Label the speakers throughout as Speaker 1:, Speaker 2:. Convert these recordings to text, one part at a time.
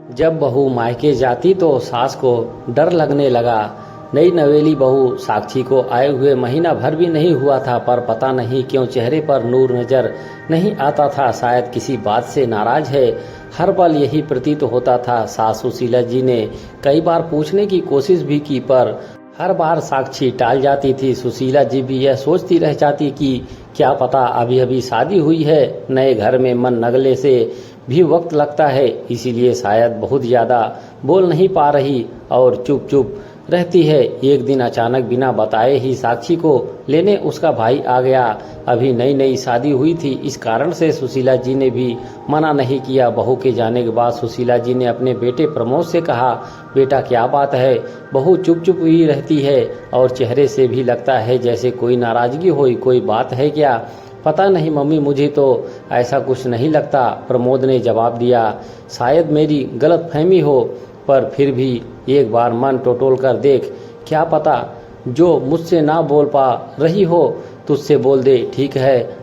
Speaker 1: जब बहू मायके जाती तो सास को डर लगने लगा। नई नवेली बहू साक्षी को आए हुए महीना भर भी नहीं हुआ था, पर पता नहीं क्यों चेहरे पर नूर नजर नहीं आता था। शायद किसी बात से नाराज है, हर पल यही प्रतीत होता था। सास सुशीला जी ने कई बार पूछने की कोशिश भी की, पर हर बार साक्षी टाल जाती थी। सुशीला जी भी यह सोचती रह जाती कि क्या पता अभी अभी शादी हुई है, नए घर में मन नगले से भी वक्त लगता है, इसीलिए शायद बहुत ज़्यादा बोल नहीं पा रही और चुप चुप रहती है। एक दिन अचानक बिना बताए ही साक्षी को लेने उसका भाई आ गया। अभी नई नई शादी हुई थी, इस कारण से सुशीला जी ने भी मना नहीं किया। बहू के जाने के बाद सुशीला जी ने अपने बेटे प्रमोद से कहा, बेटा क्या बात है, बहू चुप चुप ही रहती है और चेहरे से भी लगता है जैसे कोई नाराजगी हो, कोई बात है क्या? पता नहीं मम्मी, मुझे तो ऐसा कुछ नहीं लगता, प्रमोद ने जवाब दिया। शायद मेरी गलतफहमी हो, पर फिर भी एक बार मन टटोल कर देख, क्या पता जो मुझसे ना बोल पा रही हो तुझसे बोल दे। ठीक है,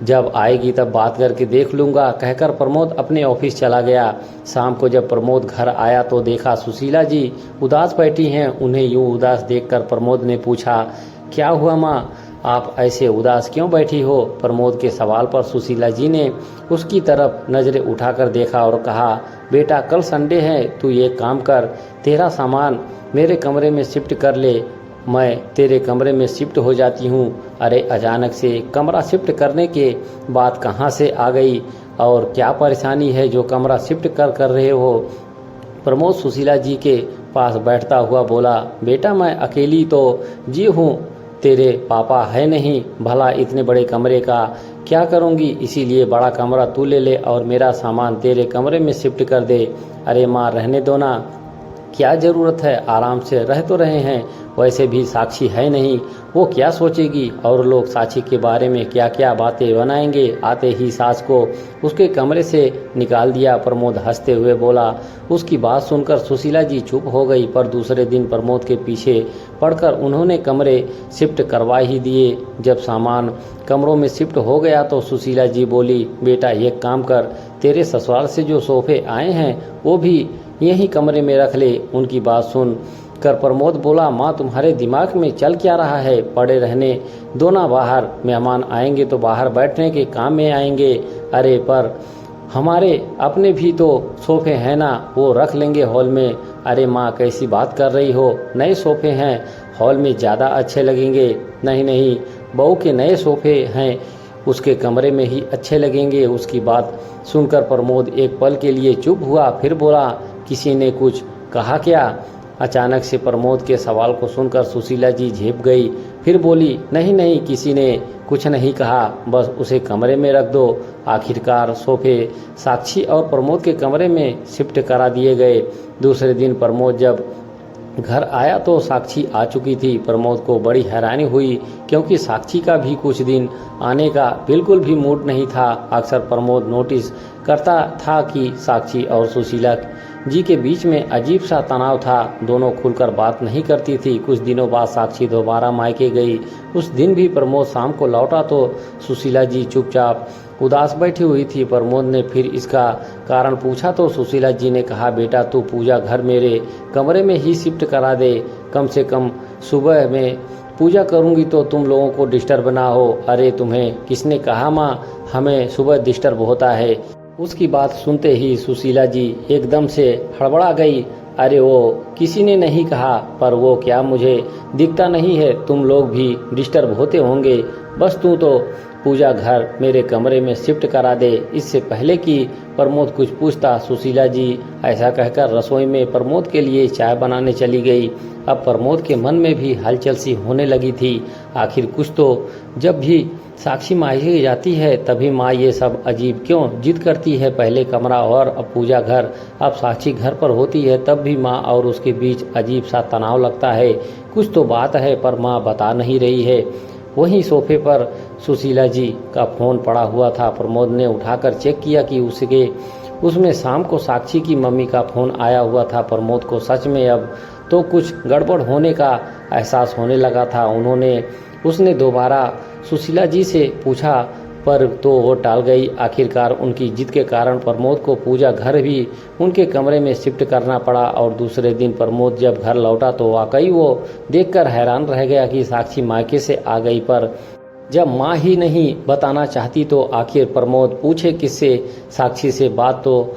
Speaker 1: जब आएगी तब बात करके देख लूँगा, कहकर प्रमोद अपने ऑफिस चला गया। शाम को जब प्रमोद घर आया तो देखा सुशीला जी उदास बैठी हैं। उन्हें यूं उदास देखकर प्रमोद ने पूछा, क्या हुआ माँ, आप ऐसे उदास क्यों बैठी हो? प्रमोद के सवाल पर सुशीला जी ने उसकी तरफ नजरें उठाकर देखा और कहा, बेटा कल संडे है, तू एक काम कर, तेरा सामान मेरे कमरे में शिफ्ट कर ले, मैं तेरे कमरे में शिफ्ट हो जाती हूँ। अरे अचानक से कमरा शिफ्ट करने के बाद कहाँ से आ गई और क्या परेशानी है जो कमरा शिफ्ट कर रहे हो? प्रमोद सुशीला जी के पास बैठता हुआ बोला, बेटा मैं अकेली तो जी हूँ, तेरे पापा है नहीं, भला इतने बड़े कमरे का क्या करूँगी, इसीलिए बड़ा कमरा तू ले ले और मेरा सामान तेरे कमरे में शिफ्ट कर दे। अरे माँ रहने दो ना, क्या ज़रूरत है, आराम से रह तो रहे हैं, वैसे भी साक्षी है नहीं, वो क्या सोचेगी और लोग साक्षी के बारे में क्या क्या बातें बनाएंगे। आते ही सास को उसके कमरे से निकाल दिया। प्रमोद हंसते हुए बोला। उसकी बात सुनकर सुशीला जी चुप हो गई, पर दूसरे दिन प्रमोद के पीछे पड़कर उन्होंने कमरे शिफ्ट करवा ही दिए। जब सामान कमरों में शिफ्ट हो गया तो सुशीला जी बोली, बेटा एक काम कर, तेरे ससुराल से जो सोफे आए हैं वो भी यही कमरे में रख ले। उनकी बात सुन कर प्रमोद बोला, माँ तुम्हारे दिमाग में चल क्या रहा है, पड़े रहने दो ना, बाहर मेहमान आएंगे तो बाहर बैठने के काम में आएंगे। अरे पर हमारे अपने भी तो सोफे हैं ना, वो रख लेंगे हॉल में। अरे माँ कैसी बात कर रही हो, नए सोफे हैं, हॉल में ज़्यादा अच्छे लगेंगे। नहीं नहीं, बहू के नए सोफे हैं, उसके कमरे में ही अच्छे लगेंगे। उसकी बात सुनकर प्रमोद एक पल के लिए चुप हुआ, फिर बोला, किसी ने कुछ कहा क्या? अचानक से प्रमोद के सवाल को सुनकर सुशीला जी झेप गई, फिर बोली, नहीं नहीं, किसी ने कुछ नहीं कहा, बस उसे कमरे में रख दो। आखिरकार सोफे साक्षी और प्रमोद के कमरे में शिफ्ट करा दिए गए। दूसरे दिन प्रमोद जब घर आया तो साक्षी आ चुकी थी। प्रमोद को बड़ी हैरानी हुई, क्योंकि साक्षी का भी कुछ दिन आने का बिल्कुल भी मूड नहीं था। अक्सर प्रमोद नोटिस करता था कि साक्षी और सुशीला जी के बीच में अजीब सा तनाव था, दोनों खुलकर बात नहीं करती थी। कुछ दिनों बाद साक्षी दोबारा मायके गई। उस दिन भी प्रमोद शाम को लौटा तो सुशीला जी चुपचाप उदास बैठी हुई थी। प्रमोद ने फिर इसका कारण पूछा तो सुशीला जी ने कहा, बेटा तू पूजा घर मेरे कमरे में ही शिफ्ट करा दे, कम से कम सुबह में पूजा करूंगी तो तुम लोगों को डिस्टर्ब ना हो। अरे तुम्हें किसने कहा माँ, हमें सुबह डिस्टर्ब होता है। उसकी बात सुनते ही सुशीला जी एकदम से हड़बड़ा गई। अरे वो किसी ने नहीं कहा, पर वो क्या मुझे दिखता नहीं है, तुम लोग भी डिस्टर्ब होते होंगे, बस तू तो पूजा घर मेरे कमरे में शिफ्ट करा दे। इससे पहले कि प्रमोद कुछ पूछता, सुशीला जी ऐसा कहकर रसोई में प्रमोद के लिए चाय बनाने चली गई। अब प्रमोद के मन में भी हलचल सी होने लगी थी। आखिर कुछ तो, जब भी साक्षी मायके जाती है तभी माँ ये सब अजीब क्यों जिद करती है, पहले कमरा और अब पूजा घर। अब साक्षी घर पर होती है तब भी माँ और उसके बीच अजीब सा तनाव लगता है। कुछ तो बात है पर माँ बता नहीं रही है। वहीं सोफे पर सुशीला जी का फोन पड़ा हुआ था। प्रमोद ने उठाकर चेक किया कि उसमें शाम को साक्षी की मम्मी का फोन आया हुआ था। प्रमोद को सच में अब तो कुछ गड़बड़ होने का एहसास होने लगा था। उसने दोबारा सुशीला जी से पूछा, पर तो वो टाल गई। आखिरकार उनकी जिद के कारण प्रमोद को पूजा घर भी उनके कमरे में शिफ्ट करना पड़ा और दूसरे दिन प्रमोद जब घर लौटा तो वाकई वो देखकर हैरान रह गया कि साक्षी मायके से आ गई। पर जब माँ ही नहीं बताना चाहती तो आखिर प्रमोद पूछे किससे? साक्षी से बात तो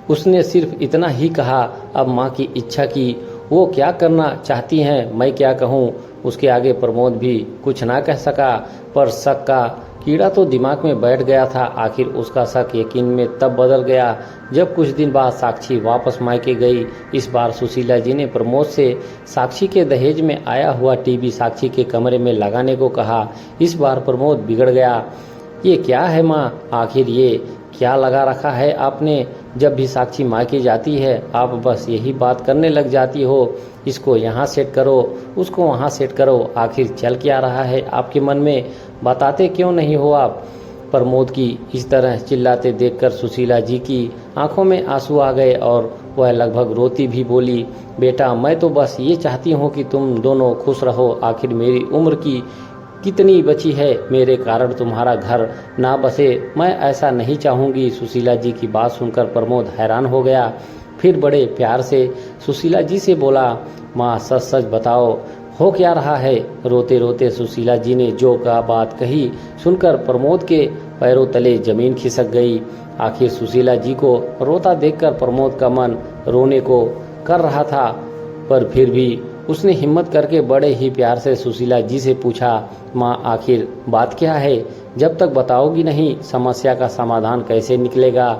Speaker 1: उसने सिर्फ इतना ही कहा, अब माँ की इच्छा की, वो क्या करना चाहती हैं मैं क्या कहूँ। उसके आगे प्रमोद भी कुछ ना कह सका। पर शक का कीड़ा तो दिमाग में बैठ गया था। आखिर उसका शक यकीन में तब बदल गया जब कुछ दिन बाद साक्षी वापस मायके गई। इस बार सुशीला जी ने प्रमोद से साक्षी के दहेज में आया हुआ टीवी साक्षी के कमरे में लगाने को कहा। इस बार प्रमोद बिगड़ गया। ये क्या है माँ, आखिर ये क्या लगा रखा है आपने? जब भी साक्षी मायके जाती है आप बस यही बात करने लग जाती हो, इसको यहाँ सेट करो, उसको वहाँ सेट करो। आखिर चल क्या रहा है आपके मन में, बताते क्यों नहीं हो आप? प्रमोद की इस तरह चिल्लाते देखकर सुशीला जी की आंखों में आंसू आ गए और वह लगभग रोती भी बोली, बेटा मैं तो बस ये चाहती हूँ कि तुम दोनों खुश रहो। आखिर मेरी उम्र की कितनी बची है, मेरे कारण तुम्हारा घर ना बसे, मैं ऐसा नहीं चाहूँगी। सुशीला जी की बात सुनकर प्रमोद हैरान हो गया। फिर बड़े प्यार से सुशीला जी से बोला, माँ सच सच बताओ हो क्या रहा है? रोते रोते सुशीला जी ने जो का बात कही सुनकर प्रमोद के पैरों तले जमीन खिसक गई। आखिर सुशीला जी को रोता देखकर प्रमोद का मन रोने को कर रहा था, पर फिर भी उसने हिम्मत करके बड़े ही प्यार से सुशीला जी से पूछा, माँ आखिर बात क्या है? जब तक बताओगी नहीं समस्या का समाधान कैसे निकलेगा?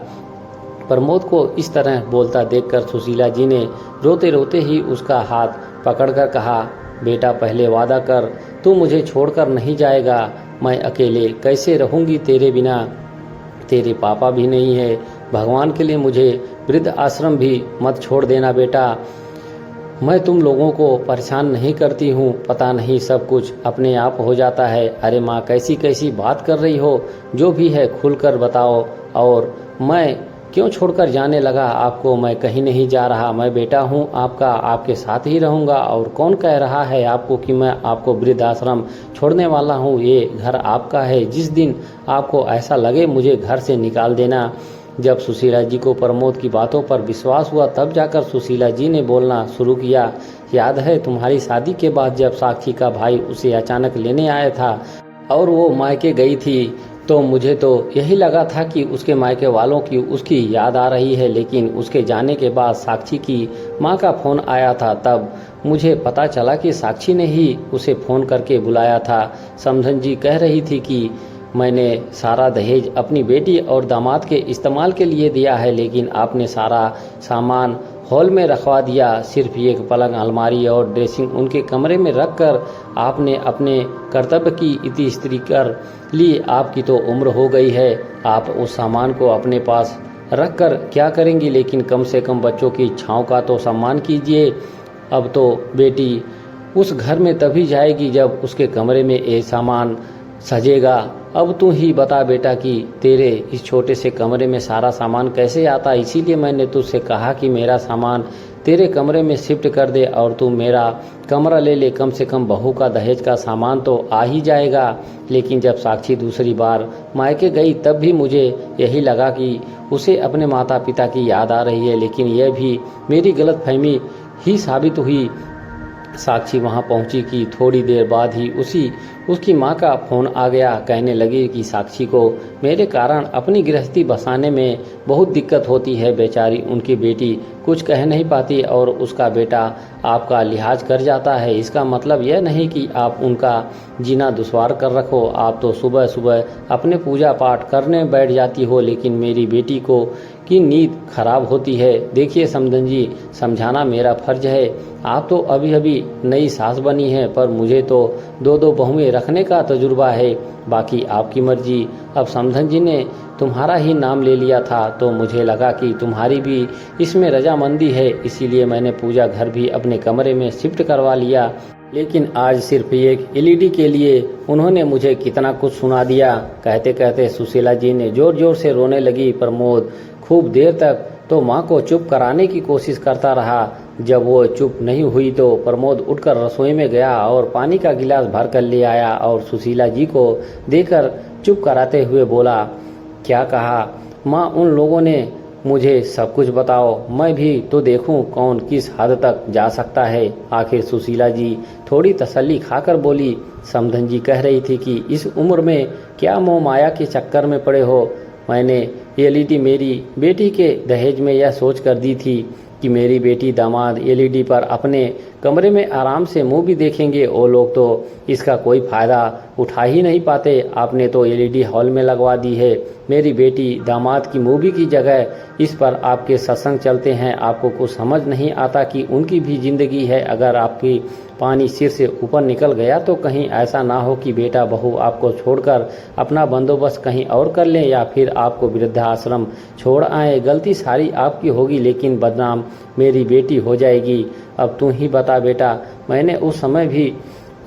Speaker 1: प्रमोद को इस तरह बोलता देखकर सुशीला जी ने रोते रोते ही उसका हाथ पकड़कर कहा, बेटा पहले वादा कर, तू मुझे छोड़कर नहीं जाएगा। मैं अकेले कैसे रहूंगी तेरे बिना? तेरे पापा भी नहीं है, भगवान के लिए मुझे वृद्ध आश्रम भी मत छोड़ देना बेटा। मैं तुम लोगों को परेशान नहीं करती हूँ, पता नहीं सब कुछ अपने आप हो जाता है। अरे माँ कैसी कैसी बात कर रही हो, जो भी है खुलकर बताओ। और मैं क्यों छोड़कर जाने लगा आपको? मैं कहीं नहीं जा रहा, मैं बेटा हूँ आपका, आपके साथ ही रहूँगा। और कौन कह रहा है आपको कि मैं आपको वृद्धाश्रम छोड़ने वाला हूँ? ये घर आपका है, जिस दिन आपको ऐसा लगे मुझे घर से निकाल देना। जब सुशीला जी को प्रमोद की बातों पर विश्वास हुआ तब जाकर सुशीला जी ने बोलना शुरू किया, याद है तुम्हारी शादी के बाद जब साक्षी का भाई उसे अचानक लेने आया था और वो मायके गई थी तो मुझे तो यही लगा था कि उसके मायके वालों की उसकी याद आ रही है, लेकिन उसके जाने के बाद साक्षी की माँ का फ़ोन आया था। तब मुझे पता चला कि साक्षी ने ही उसे फ़ोन करके बुलाया था। समधन जी कह रही थी कि मैंने सारा दहेज अपनी बेटी और दामाद के इस्तेमाल के लिए दिया है, लेकिन आपने सारा सामान हॉल में रखवा दिया। सिर्फ एक पलंग, अलमारी और ड्रेसिंग उनके कमरे में रखकर आपने अपने कर्तव्य की इति स्त्री कर ली। आपकी तो उम्र हो गई है, आप उस सामान को अपने पास रखकर क्या करेंगी? लेकिन कम से कम बच्चों की इच्छाओं का तो सम्मान कीजिए। अब तो बेटी उस घर में तभी जाएगी जब उसके कमरे में ये सामान सजेगा। अब तू ही बता बेटा कि तेरे इस छोटे से कमरे में सारा सामान कैसे आता? इसीलिए मैंने तुझसे कहा कि मेरा सामान तेरे कमरे में शिफ्ट कर दे और तू मेरा कमरा ले ले। कम से कम बहू का दहेज का सामान तो आ ही जाएगा। लेकिन जब साक्षी दूसरी बार मायके गई तब भी मुझे यही लगा कि उसे अपने माता पिता की याद आ रही है, लेकिन यह भी मेरी गलतफहमी ही साबित हुई। साक्षी वहां पहुंची कि थोड़ी देर बाद ही उसकी माँ का फोन आ गया। कहने लगी कि साक्षी को मेरे कारण अपनी गृहस्थी बसाने में बहुत दिक्कत होती है। बेचारी उनकी बेटी कुछ कह नहीं पाती और उसका बेटा आपका लिहाज कर जाता है। इसका मतलब यह नहीं कि आप उनका जीना दुश्वार कर रखो। आप तो सुबह सुबह अपने पूजा पाठ करने बैठ जाती हो, लेकिन मेरी बेटी को की नींद खराब होती है। देखिए समधन जी, समझाना मेरा फर्ज है। आप तो अभी अभी नई सास बनी हैं, पर मुझे तो दो दो बहुएं रखने का तजुर्बा है। बाकी आपकी मर्जी। अब समधन जी ने तुम्हारा ही नाम ले लिया था तो मुझे लगा कि तुम्हारी भी इसमें रजामंदी है, इसीलिए मैंने पूजा घर भी अपने कमरे में शिफ्ट करवा लिया। लेकिन आज सिर्फ एक एलईडी के लिए उन्होंने मुझे कितना कुछ सुना दिया। कहते कहते सुशीला जी ने जोर जोर से रोने लगी। प्रमोद खूब देर तक तो माँ को चुप कराने की कोशिश करता रहा। जब वो चुप नहीं हुई तो प्रमोद उठकर रसोई में गया और पानी का गिलास भर कर ले आया और सुशीला जी को देकर चुप कराते हुए बोला, क्या कहा माँ? उन लोगों ने मुझे सब कुछ बताओ, मैं भी तो देखूं कौन किस हद तक जा सकता है। आखिर सुशीला जी थोड़ी तसल्ली खाकर बोली, समधन जी कह रही थी कि इस उम्र में क्या मोह माया के चक्कर में पड़े हो। मैंने एलईडी मेरी बेटी के दहेज में यह सोच कर दी थी कि मेरी बेटी दामाद एलईडी पर अपने कमरे में आराम से मूवी देखेंगे। वो लोग तो इसका कोई फ़ायदा उठा ही नहीं पाते। आपने तो एलईडी हॉल में लगवा दी है। मेरी बेटी दामाद की मूवी की जगह इस पर आपके सत्संग चलते हैं। आपको कुछ समझ नहीं आता कि उनकी भी जिंदगी है। अगर आपकी पानी सिर से ऊपर निकल गया तो कहीं ऐसा ना हो कि बेटा बहू आपको छोड़कर अपना बंदोबस्त कहीं और कर लें या फिर आपको वृद्धाश्रम छोड़ आए। गलती सारी आपकी होगी, लेकिन बदनाम मेरी बेटी हो जाएगी। अब तू ही बता बेटा, मैंने उस समय भी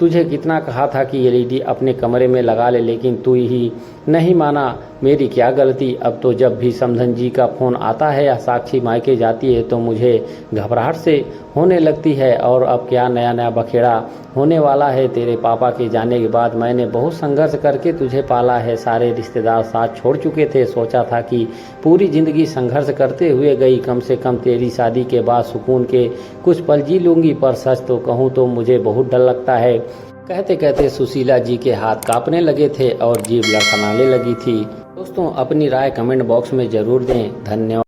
Speaker 1: तुझे कितना कहा था कि एलईडी अपने कमरे में लगा ले, लेकिन तू ही नहीं माना। मेरी क्या गलती? अब तो जब भी समधन जी का फ़ोन आता है या साक्षी मायके जाती है तो मुझे घबराहट से होने लगती है। और अब क्या नया नया बखेड़ा होने वाला है। तेरे पापा के जाने के बाद मैंने बहुत संघर्ष करके तुझे पाला है। सारे रिश्तेदार साथ छोड़ चुके थे। सोचा था कि पूरी ज़िंदगी संघर्ष करते हुए गई, कम से कम तेरी शादी के बाद सुकून के कुछ पल जी लूँगी। पर सच तो कहूँ तो मुझे बहुत डर लगता है। कहते कहते सुशीला जी के हाथ कांपने लगे थे और जीभ लड़खड़ाने लगी थी। दोस्तों, अपनी राय कमेंट बॉक्स में ज़रूर दें। धन्यवाद।